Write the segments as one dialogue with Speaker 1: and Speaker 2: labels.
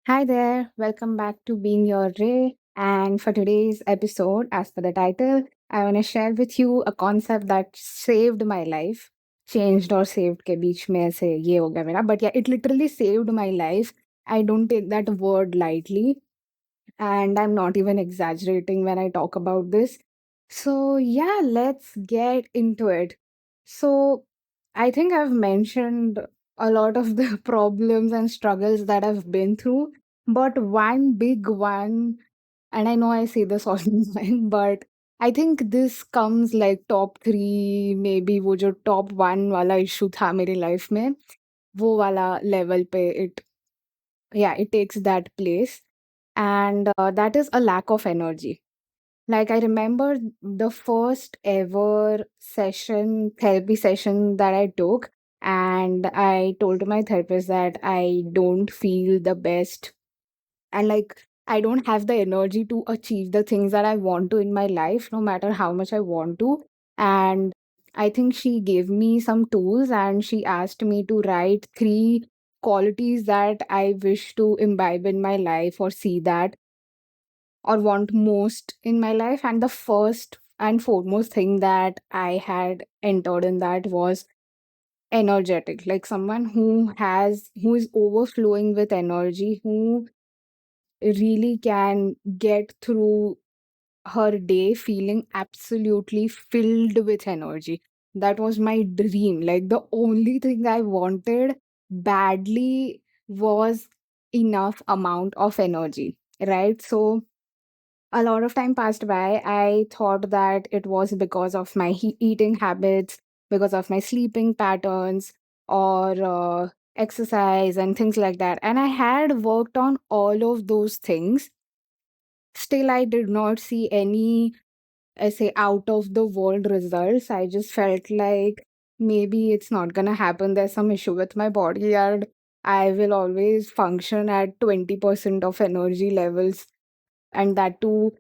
Speaker 1: Hi there, welcome back to Being Your Ray. And for today's episode, as per the title, I want to share with you a concept that saved my life. Changed or saved के बीच में ऐसे ये हो गया मेरा. But yeah, it literally saved my life. I don't take that word lightly. And I'm not even exaggerating when I talk about this. So, yeah, let's get into it. So, I think I've mentioned a lot of the problems and struggles that I've been through, but one big one, and I know I say this all the time, but I think this comes like top three, maybe वो जो top one वाला issue था मेरी life में, वो वाला level पे it takes that place. And that is a lack of energy. Like, I remember the first ever therapy session that I took, and I told my therapist that I don't feel the best and like I don't have the energy to achieve the things that I want to in my life, no matter how much I want to. And I think she gave me some tools and she asked me to write three qualities that I wish to imbibe in my life or see that or want most in my life. And the first and foremost thing that I had entered in that was energetic, like someone who is overflowing with energy, who really can get through her day feeling absolutely filled with energy. That was my dream. Like, the only thing I wanted badly was enough amount of energy, right? So a lot of time passed by. I thought that it was because of my eating habits, because of my sleeping patterns, or exercise and things like that. And I had worked on all of those things. Still, I did not see any, I say, out of the world results. I just felt like maybe it's not gonna happen. There's some issue with my body, and I will always function at 20% of energy levels. And that too,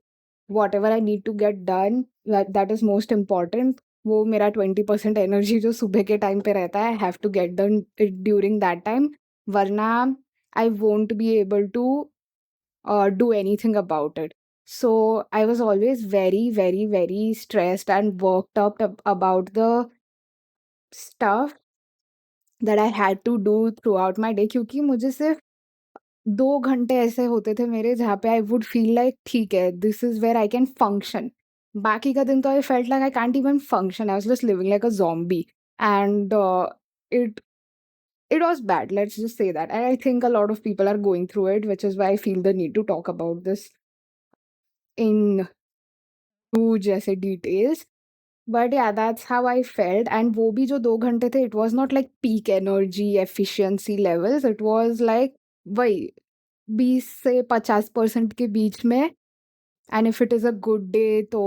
Speaker 1: whatever I need to get done, that is most important. वो मेरा 20% energy जो सुबह के time पे रहता है, I have to get done it during that time. वरना I won't be able to do anything about it. So I was always very, very, very stressed and worked up about the stuff that I had to do throughout my day, क्योंकि मुझे सिर्फ 2 घंटे ऐसे होते थे मेरे जहाँ पे आई वुड फील लाइक ठीक है, this is where I can function. बाकी का दिन तो I felt like I can't even function, I was just living like a zombie. And it it was bad, let's just say that. And I think a lot of people are going through it, which is why I feel the need to talk about this in huge ऐसे details. But yeah, that's how I felt. And वो भी जो 2 घंटे थे, it was not like peak energy efficiency levels. It was like वही 20 से 50% के बीच में, and if it is a good day तो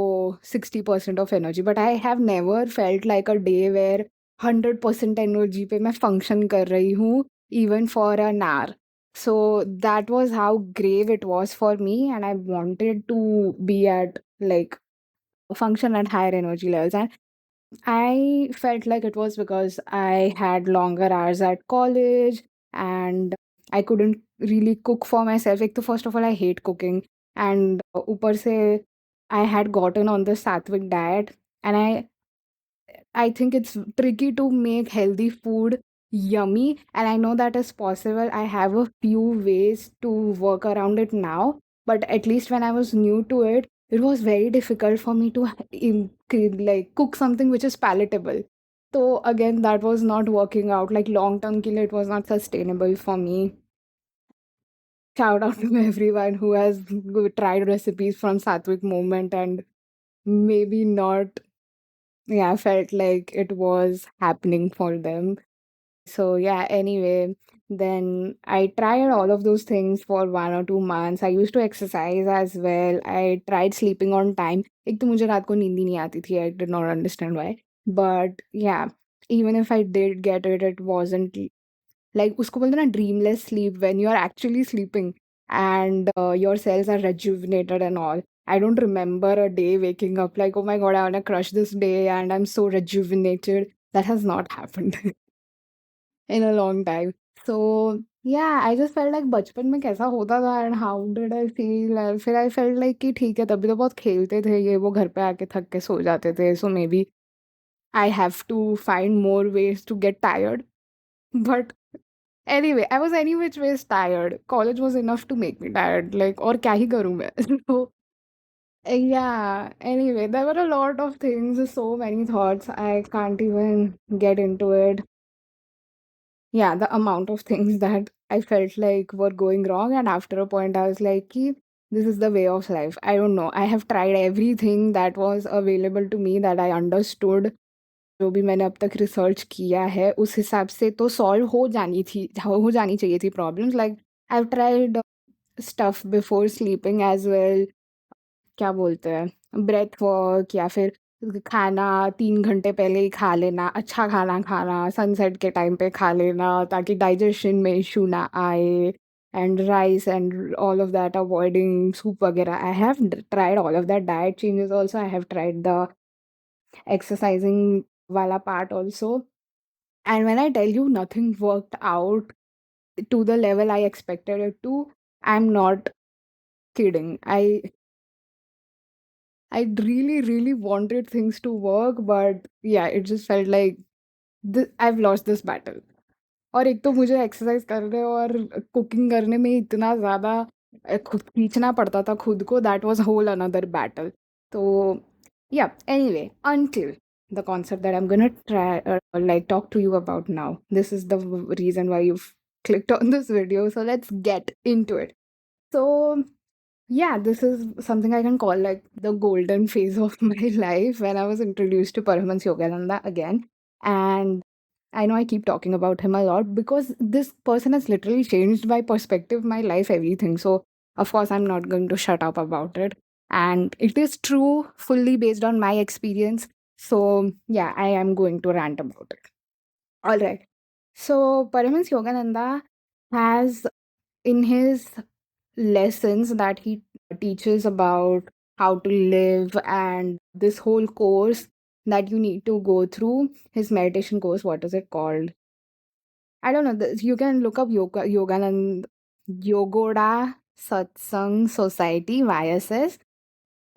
Speaker 1: 60% of energy. But I have never felt like a day where 100% energy पे मैं function कर रही हूँ, even for an hour. So that was how grave it was for me, and I wanted to be at like function at higher energy levels. And I felt like it was because I had longer hours at college and I couldn't really cook for myself. Like, तो first of all, I hate cooking. And ऊपर से I had gotten on the Sattvic diet, and I think it's tricky to make healthy food yummy, and I know that is possible. I have a few ways to work around it now, but at least when I was new to it, it was very difficult for me to like cook something which is palatable. So again, that was not working out. Like, long term ke liye, it was not sustainable for me. Shout out to everyone who has tried recipes from Sattvic Moment and maybe not, yeah, felt like it was happening for them. So yeah, anyway, then I tried all of those things for 1 or 2 months. I used to exercise as well. I tried sleeping on time. एक तो मुझे रात को नींद ही नहीं आती थी. I did not understand why. But yeah, even if I did get it, it wasn't like उसको बोलते हैं ना dreamless sleep, when you are actually sleeping and your cells are rejuvenated and all. I don't remember a day waking up like, oh my god, I want to crush this day and I'm so rejuvenated. That has not happened in a long time. So Yeah, I just felt like बचपन में कैसा होता था and how did I feel and फिर आई felt like कि ठीक है तभी तो बहुत खेलते थे ये वो घर पे आके थक के सो जाते थे so maybe I have to find more ways to get tired but anyway I was any which ways tired college was enough to make me tired like और क्या ही करूं मैं so yeah, anyway, there were a lot of things, so many thoughts. I can't even get into it. Yeah, the amount of things that I felt like were going wrong. And after a point, I was like, "Ki, this is the way of life. I don't know. I have tried everything that was available to me that I understood. जो भी मैंने अब तक research किया है उस हिसाब से तो सॉल्व हो जानी चाहिए थी problems like I have tried stuff before sleeping as well क्या बोलते हैं ब्रेथ वर्क या फिर खाना 3 घंटे पहले ही खा लेना, अच्छा खाना खाना, सनसेट के टाइम पे खा लेना ताकि डाइजेशन में इश्यू ना आए and rice and all of that avoiding soup वगैरह। I have tried all of that diet changes also, I have tried the exercising wala part also. And when I tell you nothing worked out to the level I expected it to, I'm not kidding. I really, really wanted things to work, but yeah, it just felt like I've lost this battle. और एक तो मुझे exercise करने और cooking करने में इतना ज़्यादा खुद खींचना पड़ता था खुद को, that was whole another battle. तो yeah anyway until the concept that I'm gonna try like talk to you about now. This is the reason why you've clicked on this video. So let's get into it. So yeah, this is something I can call like the golden phase of my life when I was introduced to Paramahansa Yogananda again. And I know I keep talking about him a lot because this person has literally changed my perspective, my life, everything. So, of course, I'm not going to shut up about it. And it is true, fully based on my experience. So, yeah, I am going to rant about it. All right. So, Paramahansa Yogananda has in his lessons that he teaches about how to live and this whole course that you need to go through his meditation course. What is it called? I don't know. You can look up Yoganand Yogoda Satsang Society YSS.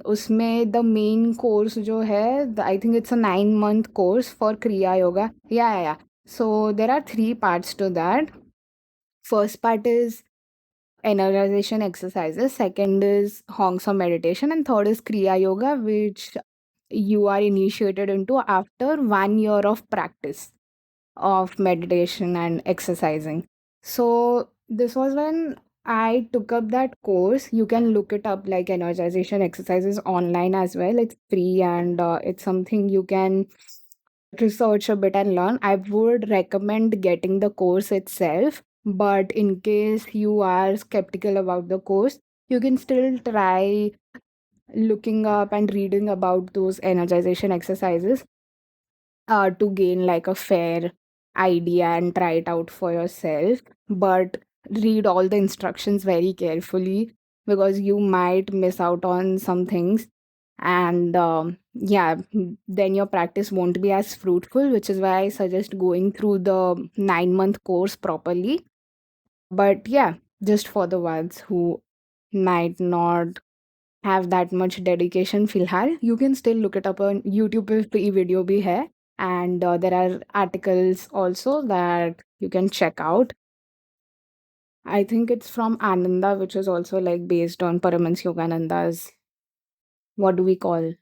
Speaker 1: उसमें the main course जो है I think it's a 9-month course for Kriya Yoga. Yeah. So there are 3 parts to that. First part is energization exercises, second is Hong Som meditation, and third is Kriya Yoga, which you are initiated into after 1 year of practice of meditation and exercising. So, this was when I took up that course. You can look it up like energization exercises online as well. It's free and it's something you can research a bit and learn. I would recommend getting the course itself, but in case you are skeptical about the course, you can still try looking up and reading about those energization exercises to gain like a fair idea and try it out for yourself. But read all the instructions very carefully because you might miss out on some things. And yeah, then your practice won't be as fruitful, which is why I suggest going through the 9-month course properly. But yeah, just for the ones who might not have that much dedication फिलहाल you can still look it up on YouTube पे free video भी है and there are articles also that you can check out. I think it's from Ananda, which is also like based on Paramans Yogananda's what do we call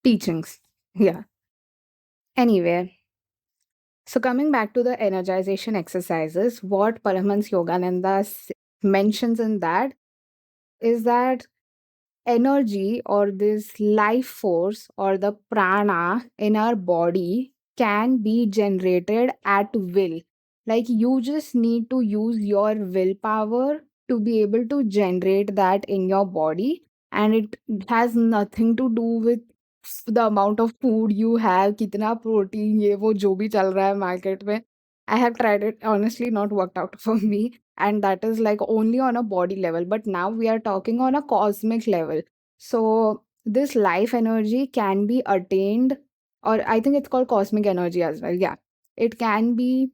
Speaker 1: teachings. Yeah. Anyway, so coming back to the energization exercises, what Paramans Yogananda mentions in that is that energy or this life force or the prana in our body can be generated at will. Like you just need to use your willpower to be able to generate that in your body, and it has nothing to do with the amount of food you have, कितना protein ये वो जो भी चल रहा है market में. I have tried it, honestly not worked out for me, and that is like only on a body level, but now we are talking on a cosmic level. So this life energy can be attained, or I think it's called cosmic energy as well. Yeah, it can be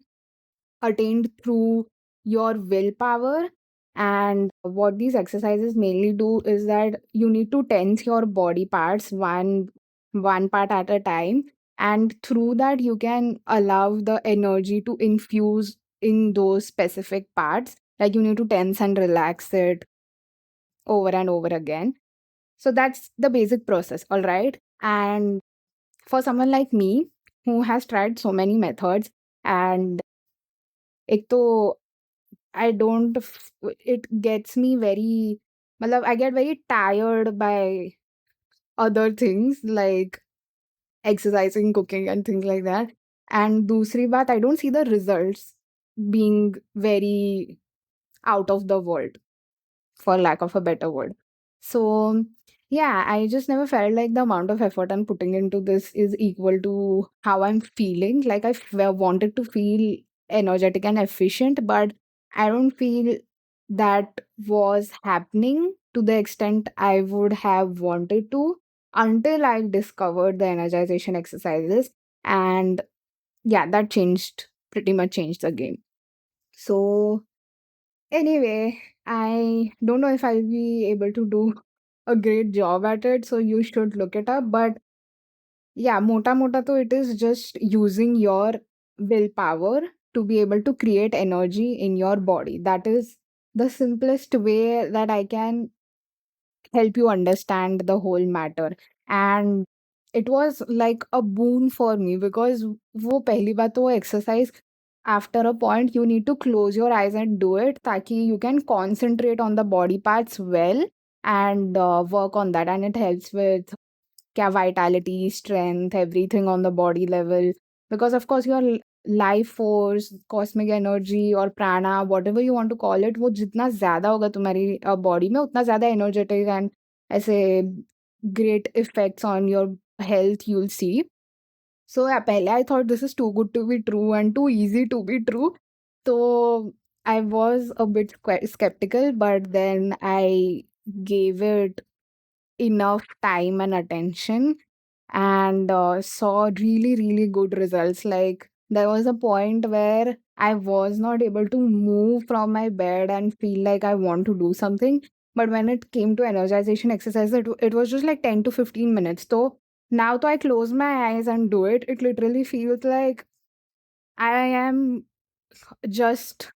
Speaker 1: attained through your willpower. And what these exercises mainly do is that you need to tense your body parts one part at a time, and through that you can allow the energy to infuse in those specific parts. Like you need to tense and relax it over and over again. So that's the basic process, all right? And for someone like me who has tried so many methods, and ek to I don't it gets me very I get very tired by other things like exercising, cooking and things like that. And dusri baat, I don't see the results being very out of the world, for lack of a better word. So, yeah, I just never felt like the amount of effort I'm putting into this is equal to how I'm feeling. Like, wanted to feel energetic and efficient, but I don't feel that was happening to the extent I would have wanted to until I discovered the energization exercises. And yeah, that pretty much changed the game. So, anyway, I don't know if I'll be able to do a great job at it, so you should look it up. But yeah, mota mota to it is just using your willpower to be able to create energy in your body. That is the simplest way that I can help you understand the whole matter. And it was like a boon for me because वो पहली बात तो वो exercise, after a point you need to close your eyes and do it ताकि you can concentrate on the body parts well and work on that, and it helps with क्या vitality, strength, everything on the body level. Because of course your life force, cosmic energy or prana, whatever you want to call it, वो जितना ज़्यादा होगा तुम्हारी body में उतना ज़्यादा energetic and ऐसे great effects on your health you'll see. So yeah, पहले I thought this is too good to be true and too easy to be true. So I was a bit skeptical, but then I gave it enough time and attention and saw really, really good results. Like, there was a point where I was not able to move from my bed and feel like I want to do something. But when it came to energization exercise, it was just like 10 to 15 minutes. So now, I close my eyes and do it. It literally feels like I am just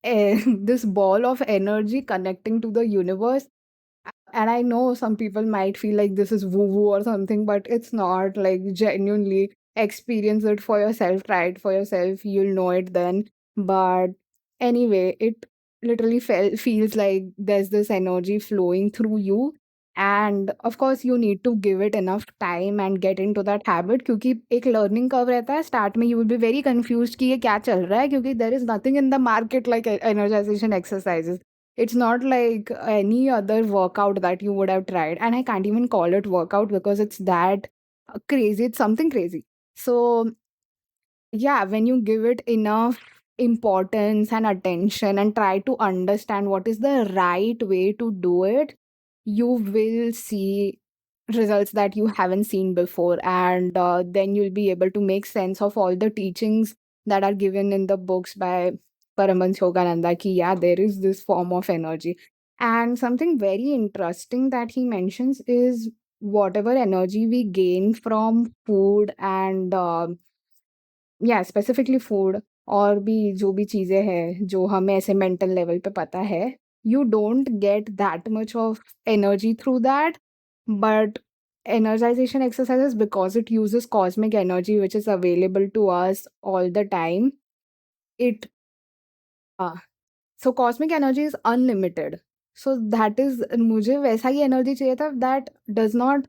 Speaker 1: this ball of energy connecting to the universe. And I know some people might feel like this is woo woo or something, but it's not. Like, genuinely experience it for yourself, try it for yourself, you'll know it then. But anyway, it literally feels like there's this energy flowing through you. And of course, you need to give it enough time and get into that habit, क्योंकि एक learning curve रहता है. Start में you will be very confused कि ये क्या चल रहा है, क्योंकि there is nothing in the market like energization exercises. It's not like any other workout that you would have tried. And I can't even call it workout because it's that crazy. It's something crazy. So, yeah, when you give it enough importance and attention and try to understand what is the right way to do it, you will see results that you haven't seen before. And then you'll be able to make sense of all the teachings that are given in the books by Paramahansa Yogananda ki, yeah, there is this form of energy. And something very interesting that he mentions is whatever energy we gain from food and या specifically food और भी जो भी चीज़ें हैं, जो हमें ऐसे मेंटल लेवल पे पता है, you don't get that much of energy through that. But energization exercises, because it uses cosmic energy, which is available to us all the time, it uh, so cosmic energy is unlimited. So that is, मुझे वैसा ही energy चाहिए था that does not,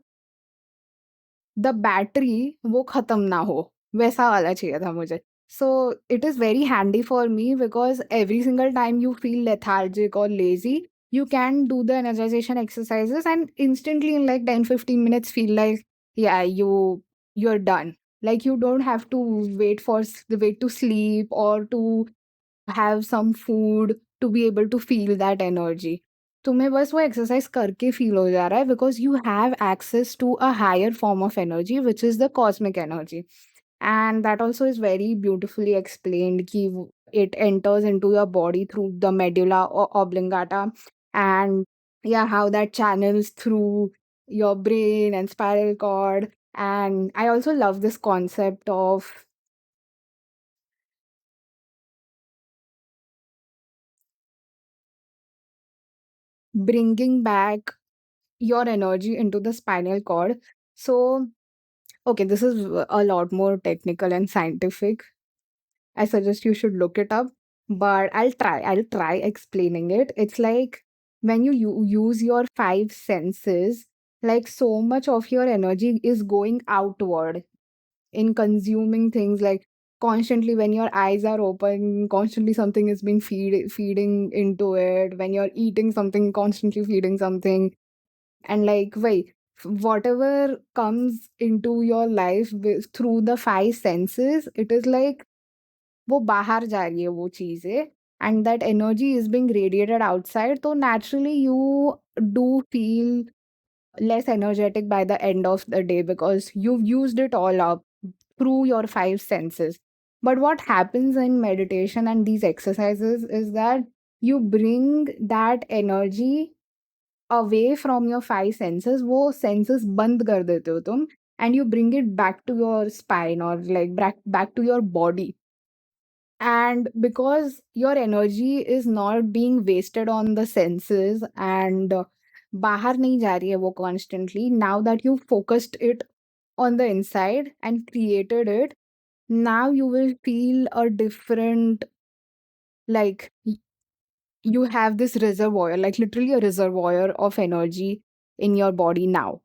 Speaker 1: the battery वो खत्म ना हो, वैसा वाला चाहिए था मुझे. So it is very handy for me because every single time you feel lethargic और lazy, you can do the energization exercises and instantly in like 10-15 minutes feel like, yeah, you're done. Like, you don't have to wait to sleep or to have some food to be able to feel that energy. तुम्हें बस वो exercise करके feel हो जा रहा है because you have access to a higher form of energy which is the cosmic energy. And that also is very beautifully explained कि it enters into your body through the medulla oblongata, and yeah, how that channels through your brain and spiral cord. And I also love this concept of bringing back your energy into the spinal cord. So, okay, this is a lot more technical and scientific. I suggest you should look it up, but I'll try explaining it. It's like when you use your five senses, like so much of your energy is going outward in consuming things, like constantly when your eyes are open, constantly something is being feeding into it. When you're eating something, constantly feeding something. And like wait, whatever comes into your life through the five senses, it is like वो बाहर जा रही है वो चीज़ें, and that energy is being radiated outside, so naturally you do feel less energetic by the end of the day because you've used it all up through your five senses. But what happens in meditation and these exercises is that you bring that energy away from your five senses. वो senses बंद कर देते हो तुम, and you bring it back to your spine or like back to your body. And because your energy is not being wasted on the senses and bahar nahi ja rahi hai wo constantly, now that you focused it on the inside and created it, now you will feel a different, like you have this reservoir, like literally a reservoir of energy in your body now.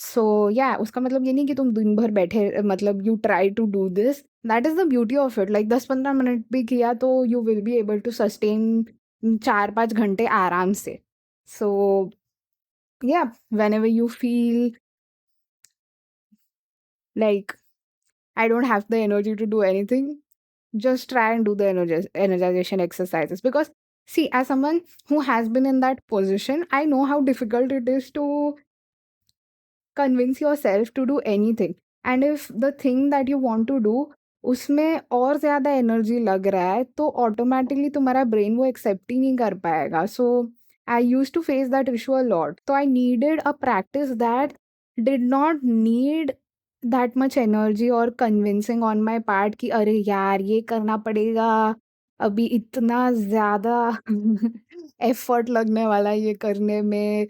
Speaker 1: सो या उसका मतलब ये नहीं कि तुम दिन भर बैठे, मतलब you try to do this, that is the beauty of it, like 10-15 minute भी किया तो you will be able to sustain 4-5 घंटे आराम से. So yeah whenever you feel like I don't have the energy to do anything, just try and do the energization exercises. Because see, as someone who has been in that position, I know how difficult it is to convince yourself to do anything. And if the thing that you want to do उसमें और ज़्यादा energy लग रहा है तो automatically तुम्हारा brain वो accept ही नहीं कर पाएगा. So I use to face that issue a lot, तो I needed a practice that did not need that much energy और कन्विंसिंग ऑन माई पार्ट कि अरे यार ये करना पड़ेगा, अभी इतना ज़्यादा एफर्ट लगने वाला है ये करने में,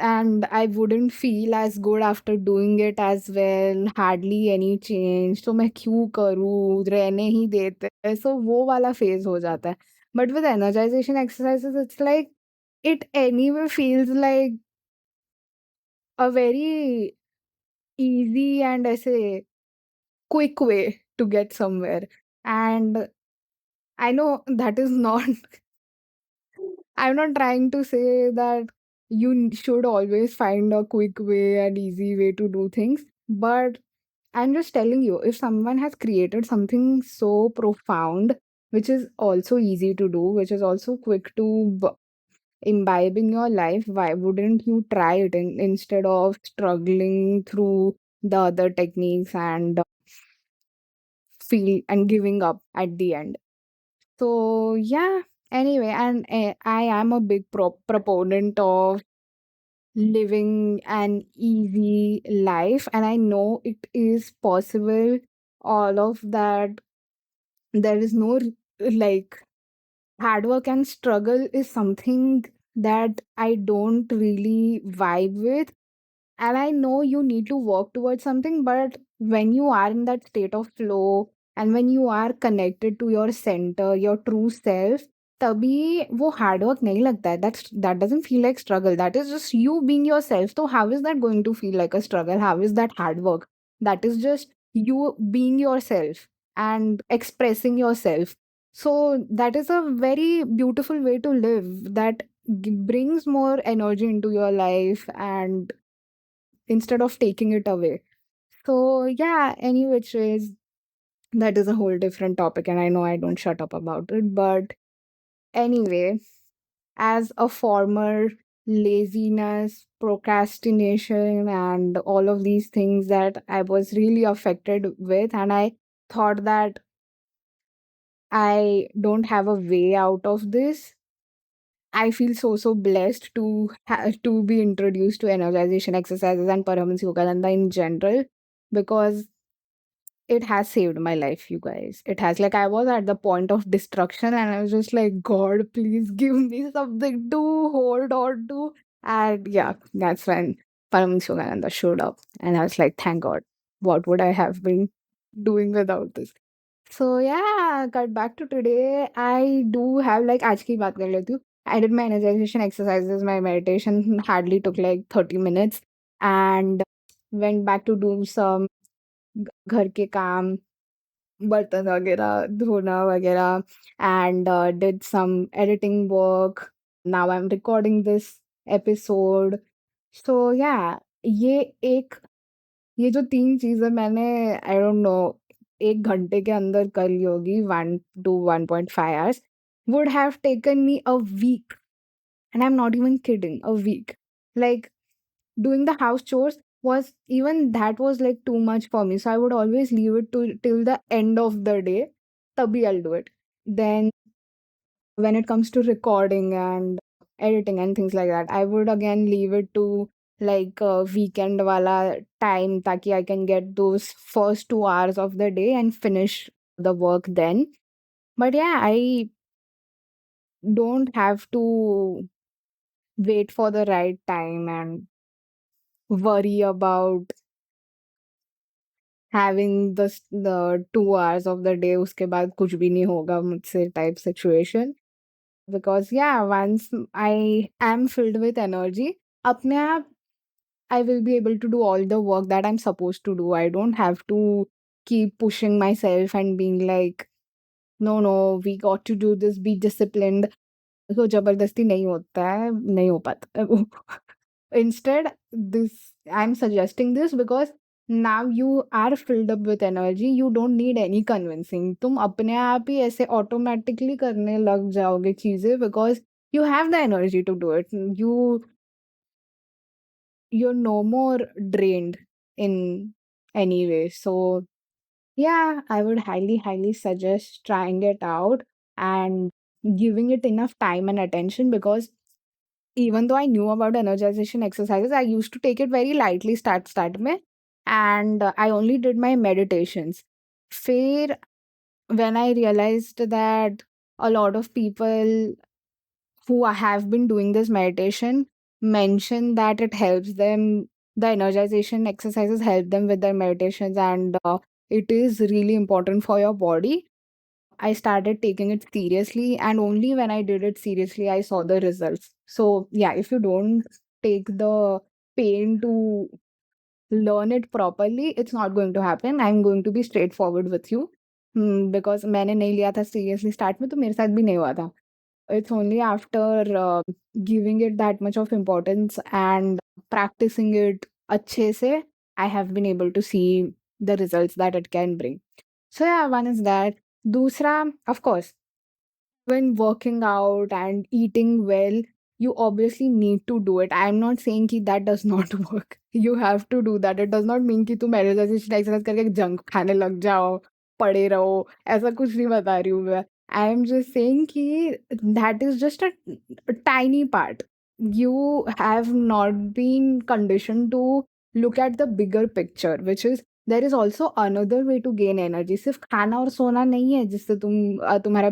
Speaker 1: and I wouldn't feel as good after doing it as well, hardly any change, तो मैं क्यों करूँ, रहने ही देते हैं, so वो वाला phase हो जाता है. But with energization exercises, it's like it anyway feels like a very easy and ऐसे quick way to get somewhere. And I know that is not I'm not trying to say that you should always find a quick way and easy way to do things, but I'm just telling you, if someone has created something so profound, which is also easy to do, which is also quick to imbibe in your life, why wouldn't you try it instead of struggling through the other techniques and feel and giving up at the end? So, yeah, anyway, and I am a big proponent of living an easy life, and I know it is possible. All of that, there is no like hard work and struggle is something that I don't really vibe with. And I know you need to work towards something, but when you are in that state of flow and when you are connected to your center, your true self, तभी वो hard work नहीं लगता है. That doesn't feel like struggle. That is just you being yourself. So how is that going to feel like a struggle? How is that hard work? That is just you being yourself and expressing yourself. So that is a very beautiful way to live that brings more energy into your life and instead of taking it away. So yeah, any which ways, that is a whole different topic, and I know I don't shut up about it. But anyway, as a former laziness, procrastination, and all of these things that I was really affected with, and I thought that I don't have a way out of this. I feel so blessed to to be introduced to energization exercises and Paramahansa Yogananda in general, because it has saved my life, you guys. It has. Like, I was at the point of destruction and I was just like, God, please give me something to hold on to. And yeah, that's when Paramahansa Yogananda showed up. And I was like, thank God. What would I have been doing without this? So yeah, cut back to today. I do have, like, आज की बात कर लेती हूँ. I did my energization exercises. My meditation hardly took like 30 minutes, and went back to do some घर के काम, बर्तन वगैरह धोना वगैरह, and did some editing work. Now I'm recording this episode. So yeah, ये एक ये जो 3 चीज़ें मैंने, आई डोंट नो, 1 घंटे के अंदर कर ली होगी, 1 to 1.5 hours, would have taken me a week, and I'm not even kidding, a week. Like, doing the house chores was, even that was like too much for me. So I would always leave it to till the end of the day. Tabhi I'll do it. Then when it comes to recording and editing and things like that, I would again leave it to like weekend wala time, taki I can get those first 2 hours of the day and finish the work then. But yeah, I don't have to wait for the right time and worry about having the 2 hours of the day उसके बाद कुछ भी नहीं होगा मुझसे type situation. Because yeah, once I am filled with energy, अपने आप I will be able to do all the work that I'm supposed to do. I don't have to keep pushing myself and being like, no, no, we got to do this, be disciplined. So जबरदस्ती नहीं होता है, नहीं हो पाता. Instead, this I'm suggesting this because now you are filled up with energy. You don't need any convincing. तुम अपने आप ही ऐसे automatically करने लग जाओगे चीजें, because you have the energy to do it. You're no more drained in any way. So yeah, I would highly suggest trying it out and giving it enough time and attention, because even though I knew about energization exercises, I used to take it very lightly start में, and I only did my meditations. फिर when I realized that a lot of people who have been doing this meditation mention that it helps them, the energization exercises help them with their meditations, and it is really important for your body. I started taking it seriously, and only when I did it seriously, I saw the results. So, yeah, if you don't take the pain to learn it properly, it's not going to happen. I'm going to be straightforward with you. Because मैंने नहीं लिया था seriously start में, तो मेरे साथ भी नहीं हुआ था. It's only after giving it that much of importance and practicing it अच्छे से, I have been able to see the results that it can bring. So yeah, one is that. दूसरा, of course, when working out and eating well, you obviously need to do it. I'm not saying कि that does not work. You have to do that. It does not mean कि तुम exercise करके junk खाने लग जाओ, पड़े रहो. ऐसा कुछ नहीं बता रही हूँ मैं. I am just saying कि that is just a tiny part. You have not been conditioned to look at the bigger picture, which is there is also another way to gain energy. सिर्फ खाना और सोना नहीं है जिससे तुम्हारा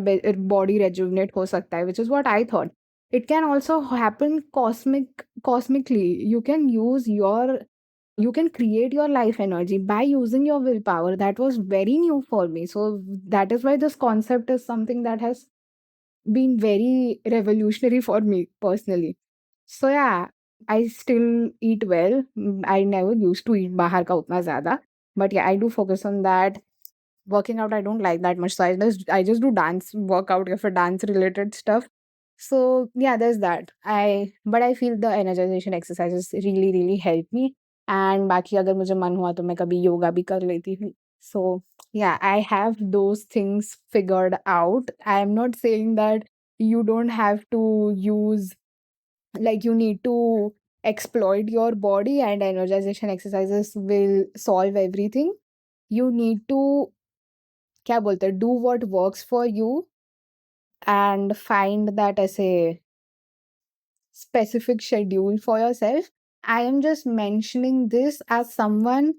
Speaker 1: body rejuvenate हो सकता है, which is what I thought. It can also happen cosmically. You can create your life energy by using your willpower. That was very new for me. So that is why this concept is something that has been very revolutionary for me personally. So yeah, I still eat well. I never used to eat bahar ka utna zyada. But yeah, I do focus on that. Working out, I don't like that much. So I just do dance workout for dance related stuff. So yeah, there's that. I feel the energization exercises really help me. And बाकी अगर मुझे मन हुआ तो मैं कभी योगा भी कर लेती हूँ. So yeah, I have those things figured out. I am not saying that you don't have to use, like, you need to exploit your body and energization exercises will solve everything. You need to क्या बोलते हैं, do what works for you and find that ऐसे specific schedule for yourself. I am just mentioning this as someone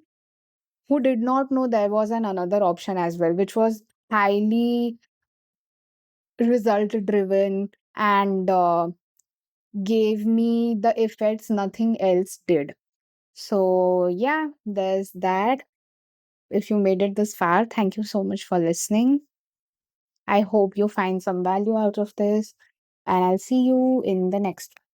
Speaker 1: who did not know there was an another option as well, which was highly result driven and gave me the effects nothing else did. So, yeah, there's that. If you made it this far, thank you so much for listening. I hope you find some value out of this, and I'll see you in the next